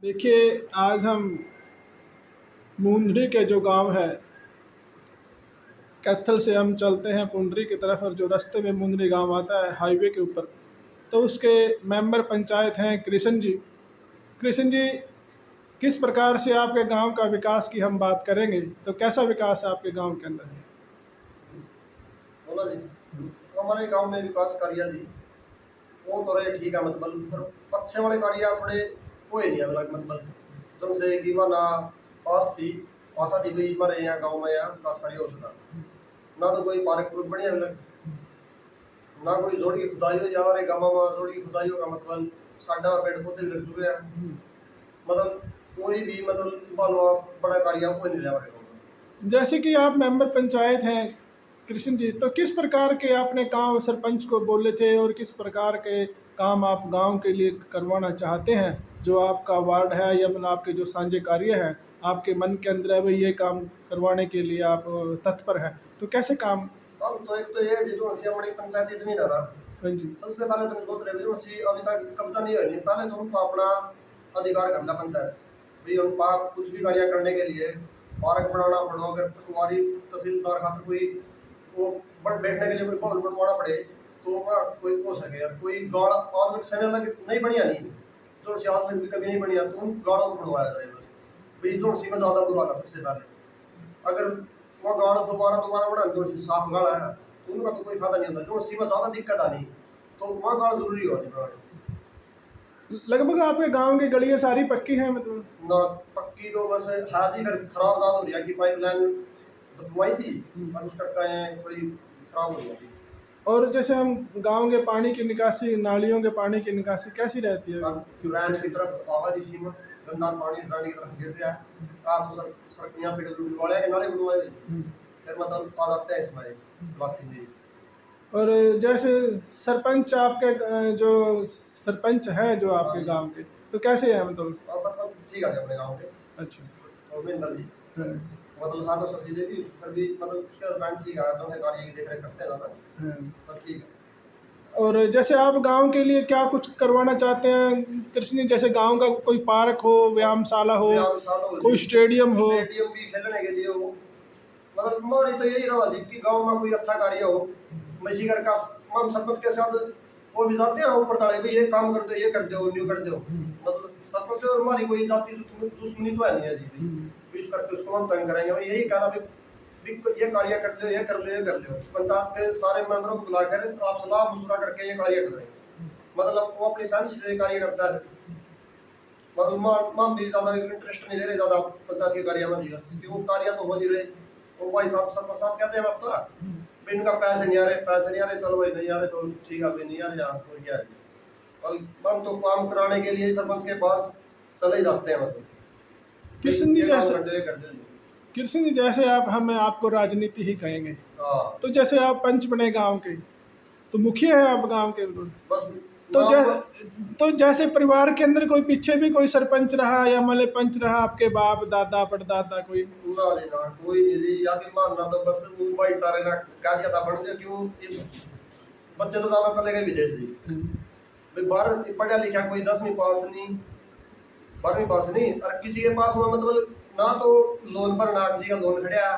देखिए, आज हम मुंदड़ी के जो गांव है, कैथल से हम चलते हैं पुंडरी की तरफ, और जो रास्ते में मुंदड़ी गांव आता है हाईवे के ऊपर, तो उसके मेंबर पंचायत हैं कृष्ण जी। कृष्ण जी, किस प्रकार से आपके गांव का विकास की हम बात करेंगे, तो कैसा विकास है आपके गांव के अंदर है? बोला जी। तो हमारे गांव में विकास कार्य जी वो तो रहे ठीक है, मतलब पर पक्षे वाले कार्य थोड़े हुए नहीं अलग, मतलब तुमसे कि माना पास थी आशा थी भाई हमारे यहाँ गांव में यहाँ विकास कार्य हो सका। ना तो कोई पार्क पूर्क बढ़िया अलग, ना कोई जोड़ की खुदाई हो जा रहे गाँव में, जोड़ की खुदाई का मतलब साडा में पेड़ पौधे लग चुके हैं, मतलब कोई भी मतलब बालवा बड़ा कार्य कोई नहीं रहा हमारे गाँव में। जैसे कि आप मेंबर पंचायत हैं कृष्ण जी, तो किस प्रकार के आपने गांव सरपंच को बोले थे और किस प्रकार के काम आप गांव के लिए करवाना चाहते हैं? जो आपका वार्ड है या मतलब आपके जो साझे कार्य हैं, आपके मन के अंदर है भाई ये काम करवाने के लिए आप तत्पर हैं, तो कैसे काम? अब तो एक तो ये जो हमारी पंचायती जमीन है ना, हाँ जी। सबसे पहले तुम सोच रहे हो उसी अभी तक कब्जा नहीं हुआ, नहीं पहले तो उनको अपना अधिकार करना पंचायत भाई उनका कुछ भी कार्य करने के लिए पार्क बनाना पड़ो, अगर तुम्हारी तहसीलदार खातर कोई वो बट बैठने के लिए कोई भवन बनवाना पड़े तो वहाँ कोई हो सके, या कोई गाड़ आज तक समय तक नहीं बढ़िया नहीं जो सी आज तक भी कभी नहीं बढ़िया, तो उन गाड़ों को बनवाया जाए बस भाई जो सी में ज्यादा बुरा था सबसे पहले। अगर वो गाड़ दोबारा दोबारा बना जो सी साफ गाड़ा है तो उनका तो कोई फायदा नहीं होता, जो सी में ज्यादा दिक्कत आ नहीं तो वहाँ गाड़ जरूरी होती है। लगभग आपके गांव की गलियां सारी पक्की हैं मतलब? ना पक्की तो बस है जी, फिर खराब ज्यादा हो रही है कि पाइपलाइन दबवाई थी और उस टक्का थोड़ी खराब हो रही थी। और जैसे हम गांव के पानी की निकासी, नालियों के पानी की निकासी कैसी रहती है? रैन की तरफ आवाज इसी में गंदा पानी रैन की तरफ गिर रहा है, आ तो सर यहाँ पे वाले के नाले बनवाए फिर मतलब आ जाते हैं इसमें प्लास्टिक जी। और जैसे सरपंच आपके जो सरपंच है जो हाँ आपके जी। गांव के, तो कैसे है मतलब? और सब ठीक है जी अपने गाँव के अच्छा। और महेंद्र जी, हाँ। मतलब हाँ तो शशि देवी फिर भी मतलब उसके हस्बैंड ठीक है, दोनों कार्य की देख रेख करते हैं ना, हाँ। तो ठीक है। और जैसे आप गांव के लिए क्या कुछ करवाना चाहते हैं कृष्ण जी? जैसे गांव का कोई पार्क हो, व्यायामशाला हो, व्यायाम सालों हो कोई जी, स्टेडियम हो? स्टेडियम भी खेलने के लिए हो, मतलब हमारी तो यही रहा जी कि गांव में कोई अच्छा कार्य हो, मसीगर का हम सरपंच के साथ वो भी जाते हैं ऊपर ताड़े भी ये काम कर दो ये कर दो न्यू कर दो, मतलब सरपंच से और हमारी कोई जाति दुश्मनी तो है नहीं है जी भी विश करके उसको हम तंग करेंगे, भाई यही कहना भी ये कार्य कर लो ये कर लो ये कर लो, पंचायत के सारे मेंबरों को बुलाकर आप सलाह मशुरा करके ये कार्य कर रहे हैं, मतलब वो अपनी समझ से कार्य करता है, मतलब मां भी ज्यादा इंटरेस्ट नहीं ले रहे ज्यादा पंचायत के कार्य में जी, बस क्यों कार्य तो हो नहीं रहे। वो भाई साहब सरपंच साहब कहते हैं अब तो भाई इनका पैसे नहीं आ रहे पैसे नहीं आ रहे, चलो भाई नहीं आ रहे तो ठीक है भाई नहीं आ रहे यार तो क्या है, और हम तो काम कराने के लिए सरपंच के पास चले जाते हैं, मतलब भाई कृष्ण जी ये काम जैसे कर दो ये कर दो। कृष्ण जी जैसे आप, हम आपको राजनीति ही कहेंगे, हाँ तो जैसे आप पंच बने गांव के, तो मुखिया है आप गांव के बिल्कुल। बस तो नाम पर। तो जैसे परिवार के अंदर कोई पीछे भी कोई सरपंच रहा या मतलब पंच रहा, आपके बाप दादा परदादा कोई? ना जी ना कोई नहीं जी, या भी मानना तो बस भाई सारे ना क्या दिया था बन गया, क्यों ये बच्चे तो ज्यादा चले गए विदेश जी, भाई बाहर पढ़ा लिखा कोई 10वीं पास नहीं 12वीं पास नहीं, और किसी के पास में मतलब ना तो लोन पर ना किसी का लोन खड़ा,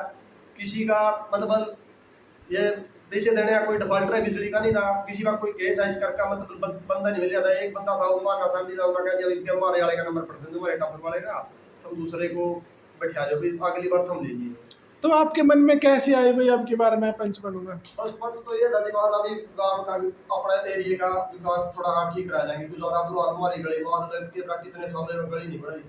किसी का मतलब ये पैसे देने का कोई डिफॉल्टर है बिजली का नहीं था, किसी का कोई केस है इस करका मतलब बंदा नहीं मिल रहा था, एक बंदा था वो माना समझी था उन्होंने कह दिया हमारे वाले का नंबर पढ़ दें तुम्हारे टापर वाले का, तुम दूसरे को बैठा जाओ भी अगली बार थम देंगे। तो आपके मन में कैसे आई भाई अब की बार मैं पंच बनूंगा? बस पंच तो ये था दिमाग अभी गांव का अपने एरिया का विकास थोड़ा ठीक करा जाएंगे, कुछ ज्यादा बुरा हमारी गली बाद के कितने साल में गली नहीं बनी,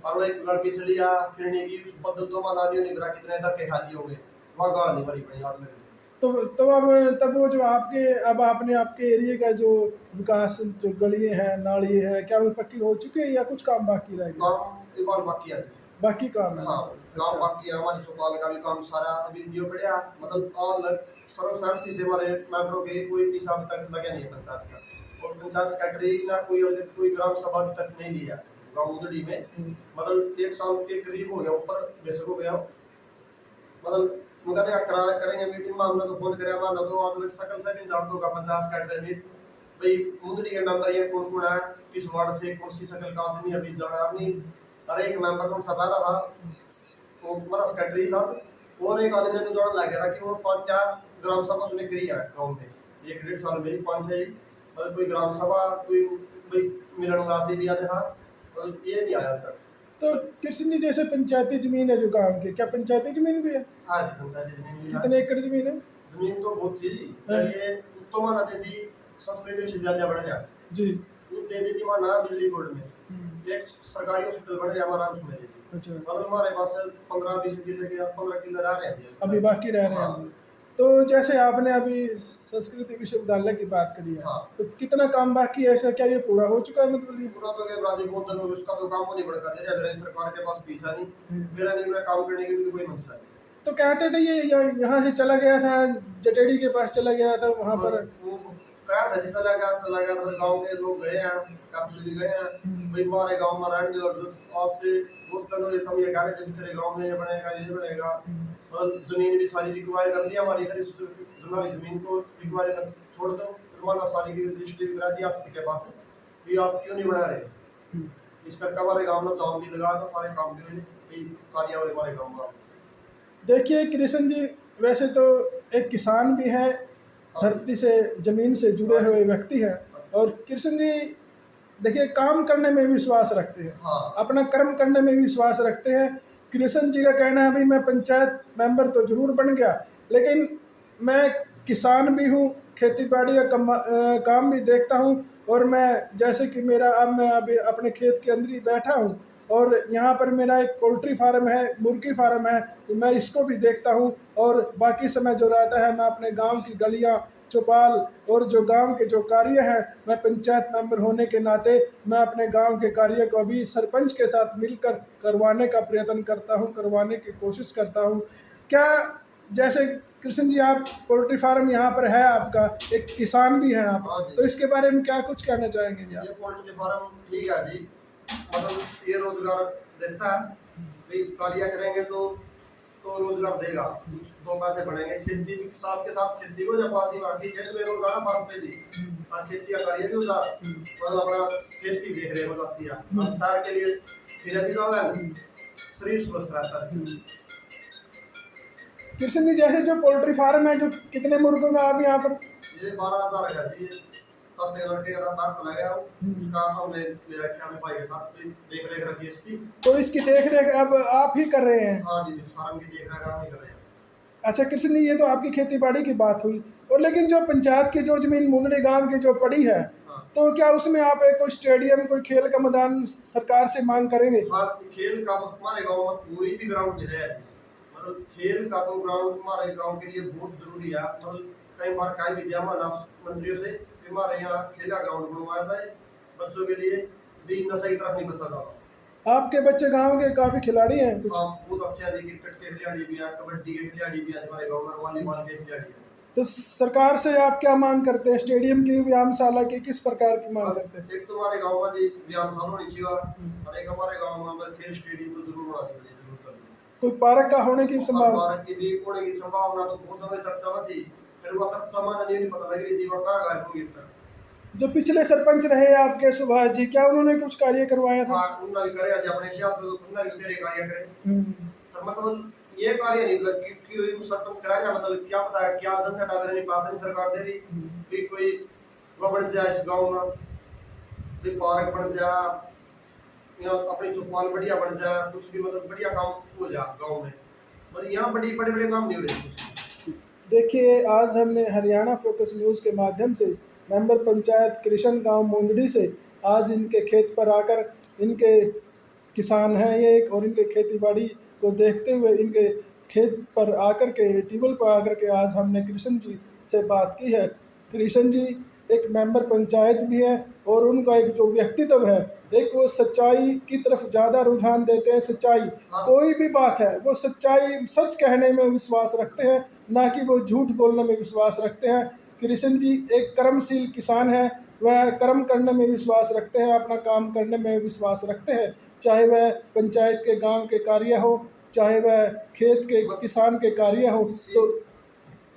और वो एक लड़की चली आ फिरने की उस बदल तो मान आदमी नहीं बरा कितने धक्के खा दिए होंगे, वहाँ गाड़ नहीं भरी पड़ी याद लगे। तो अब तब वो जो आपके, अब आपने आपके एरिया का जो विकास, जो गलियां हैं नाली है, क्या वो पक्की हो चुकी है या कुछ काम बाकी रह गया? काम एक बार बाकी है। बाकी काम है हाँ मतलब? काम अच्छा। बाकी है, हमारी चौपाल का भी काम सारा अभी जो बढ़िया मतलब ऑल सर्वसहमति से हमारे मेंबरों के कोई भी हिसाब तक लगे नहीं है पंचायत का, और पंचायत सेक्रेटरी ना कोई ग्राम सभा तक नहीं लिया गाँव मुदड़ी में, मतलब 1 साल के करीब हो गया ऊपर बेसक हो गया, मतलब उनका क्या करा करेंगे मीटिंग में हमने तो फोन कराया माना तो आज सकल से भी जान दूंगा पंचायत सेक्रेटरी भाई मुंदड़ी के मेंबर ये कौन कौन है, किस वार्ड से कौन सी शक्ल का आदमी अभी जाना अपनी, हर एक मेंबर कौन सा पैदा था, वो हमारा सेक्रेटरी था, और एक आदमी ने जोड़न लग गया कि वो 5-4 ग्राम सभा उसने करी है गाँव में, 1-1.5 साल में 5-6, मतलब कोई ग्राम सभा कोई भाई मिलन उदासी भी आते था, मतलब ये नहीं आया तक। तो कृष्ण जी जैसे पंचायती जमीन है जो गांव की, क्या पंचायती जमीन भी है? आज पंचायती जमीन भी है। कितने एकड़ जमीन है? जमीन तो बहुत थी जी, हाँ। ये उत्तम नदी दी संस्कृत विश्वविद्यालय बन गया जी। वो दे दी थी माना बिजली बोर्ड में, एक सरकारी हॉस्पिटल बन गया हमारा उसमें दे दी, अच्छा, मतलब हमारे पास 15-20 किले के 15 किले रह रहे हैं अभी बाकी रह रहे हैं। हाँ। तो जैसे आपने अभी संस्कृति विश्वविद्यालय की बात करी है, हाँ। तो कितना काम बाकी है, ऐसा क्या ये पूरा हो चुका है? मतलब ये पूरा तो के ब्राजील बहुत दिन उसका तो काम नहीं बढ़का दे रहा, मेरे सरकार के पास पैसा नहीं, मेरा नहीं मेरा काम करने की भी कोई मनसा नहीं। तो कहते थे ये यहाँ से चला गया था, जटेड़ी के पास चला गया था, वहाँ पर वो कहा था जी चला गया तो गांव के लोग गए हैं, काफी भी गए हैं, भाई हमारे गांव में रहने दो, आज से बहुत दिन हुए हम ये कह रहे थे तेरे गांव में ये बनेगा, और जमीन भी सारी रिक्वायर कर लिया हमारी, फिर हमारी जमीन को रिक्वायर छोड़ दो, हमारा सारी की रजिस्ट्री करा दी आपके पास है, ये आप क्यों नहीं बना रहे, इस करके हमारे गांव में जाम भी लगा था, सारे काम भी हुए, कार्य हुए हमारे गांव में। देखिए कृष्ण जी वैसे तो एक किसान भी है, धरती से जमीन से जुड़े हुए व्यक्ति हैं, और कृष्ण जी देखिए काम करने में विश्वास रखते हैं, हाँ। अपना कर्म करने में विश्वास रखते हैं। कृष्ण जी का कहना है, भाई मैं पंचायत मेंबर तो जरूर बन गया, लेकिन मैं किसान भी हूँ, खेती बाड़ी का काम भी देखता हूँ, और मैं जैसे कि मेरा अब मैं अभी अपने खेत के अंदर ही बैठा हूँ, और यहाँ पर मेरा एक पोल्ट्री फार्म है, मुर्गी फार्म है, तो मैं इसको भी देखता हूँ, और बाकी समय जो रहता है मैं अपने गांव की गलियाँ चौपाल और जो गांव के जो कार्य हैं, मैं पंचायत मेंबर होने के नाते मैं अपने गांव के कार्य को भी सरपंच के साथ मिलकर करवाने का प्रयत्न करता हूं, करवाने की कोशिश करता हूं। क्या जैसे कृष्ण जी आप पोल्ट्री फार्म यहाँ पर है आपका, एक किसान भी हैं आप, हाँ जी। तो इसके बारे में क्या कुछ कहना चाहेंगे जी आप? ये पोल्ट्री फार्म ठीक है जी, मतलब ये रोजगार देता है, भाई कार्य करेंगे तो रोजगार देगा, 2 पैसे बढ़ेंगे, खेती भी साथ के साथ खेती को जब पासी में आके खेत में रोजाना फार्म पे जी, और खेती का कार्य भी हो जाता है, मतलब अपना खेत की देख रेख हो जाती है, और शहर के लिए फिर भी ज्यादा है, शरीर स्वस्थ रहता है। कृष्ण जी जैसे जो पोल्ट्री फार्म है, जो कितने मुर्गों का आप यहाँ पर? ये 12,000 है जी, 7 से लड़के का बाहर चला गया, उसका हमने ले रखा है भाई के साथ, देख रेख रखी इसकी। तो इसकी देख रेख अब आप ही कर रहे हैं? हाँ जी, फार्म की देख रेख हम ही कर रहे हैं। अच्छा कृष्ण जी, ये तो आपकी खेती बाड़ी की बात हुई, और लेकिन जो पंचायत की जो जमीन मुंदड़ी गांव की जो पड़ी है, तो क्या उसमें आप एक कोई स्टेडियम, कोई खेल का मैदान सरकार से मांग करेंगे? हाँ, खेल का हमारे गांव में कोई भी ग्राउंड नहीं है, मतलब खेल का तो ग्राउंड हमारे गांव के लिए बहुत जरूरी है, मतलब कई बार कहीं भी दिया हमारा मंत्रियों से कि हमारे यहाँ खेल का ग्राउंड बनवाया जाए, बच्चों के लिए भी नशे की तरफ नहीं बचा जाता। आपके बच्चे गांव के काफी खिलाड़ी हैं कुछ? हाँ, बहुत अच्छे हैं जी, क्रिकेट के खिलाड़ी भी हैं, कबड्डी के खिलाड़ी भी हैं हमारे गाँव में, वॉलीबॉल के खिलाड़ी हैं। तो सरकार से आप क्या मांग करते हैं, स्टेडियम की, व्यायामशाला की, किस प्रकार की मांग करते हैं? एक तो हमारे गाँव में जी व्यायामशाला होनी चाहिए, और एक हमारे गाँव में अगर खेल स्टेडियम तो जरूर होना चाहिए, जरूर करना। कोई पार्क का होने की संभावना? पार्क की भी होने की संभावना तो बहुत हमें चर्चा में थी, फिर वो चर्चा माने नहीं पता लग रही थी वो कहाँ गायब होगी तक। जो पिछले सरपंच रहे आपके सुभाष जी, क्या उन्होंने कुछ कार्य करवाया था? हाँ, उन्ना भी करे आज अपने हिसाब से, तो उन्ना भी तेरे कार्य करे, पर मतलब ये कार्य नहीं लग कि सरपंच कराया, मतलब क्या पता है क्या धन घटा मेरे पास नहीं सरकार दे रही कि कोई वो बन जाए इस गांव में, कोई पार्क बन जाए या अपनी चौपाल बढ़िया बन जाए, कुछ भी मतलब बढ़िया काम हो जाए गांव में, मतलब यहाँ बड़े बड़े काम नहीं हो रहे कुछ। देखिए आज हमने हरियाणा फोकस न्यूज़ के माध्यम से मेंबर पंचायत कृष्ण गांव मुंदड़ी से आज इनके खेत पर आकर, इनके किसान हैं ये एक, और इनके खेती बाड़ी को देखते हुए इनके खेत पर आकर के, ट्यूबवेल पर आकर के आज हमने कृष्ण जी से बात की है। कृष्ण जी एक मेंबर पंचायत भी है, और उनका एक जो व्यक्तित्व है, एक वो सच्चाई की तरफ ज़्यादा रुझान देते हैं। सच्चाई कोई भी बात है वो सच्चाई, सच कहने में विश्वास रखते हैं, ना कि वो झूठ बोलने में विश्वास रखते हैं। कृष्ण जी एक कर्मशील किसान है, वह कर्म करने में विश्वास रखते हैं, अपना काम करने में विश्वास रखते हैं, चाहे वह पंचायत के गांव के कार्य हो, चाहे वह खेत के किसान के कार्य हो। तो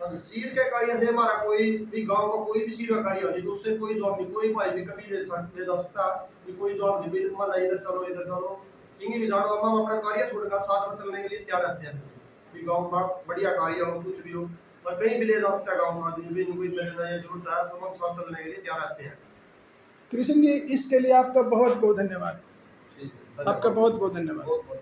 सीर के कार्य से हमारा कोई भी गांव का कोई भी सीर का कार्य हो जाए तो उससे कोई जॉब नहीं, कोई भाई भी कभी ले जा सकता कि कोई जॉब नहीं, भी मत इधर चलो कहीं भी जानो, हम अपना कार्य छोड़कर साथ में चलने के लिए तैयार रहते हैं कि गांव का बढ़िया कार्य हो कुछ भी हो और कहीं भी ले जा सकता है गाँव का आदमी भी, कोई मिलना है जरूरत है तो हम साथ चलने के लिए तैयार रहते हैं। कृष्ण जी, इसके लिए आपका बहुत बहुत धन्यवाद। ठीक है, आपका बहुत बहुत धन्यवाद। बहुत बहुत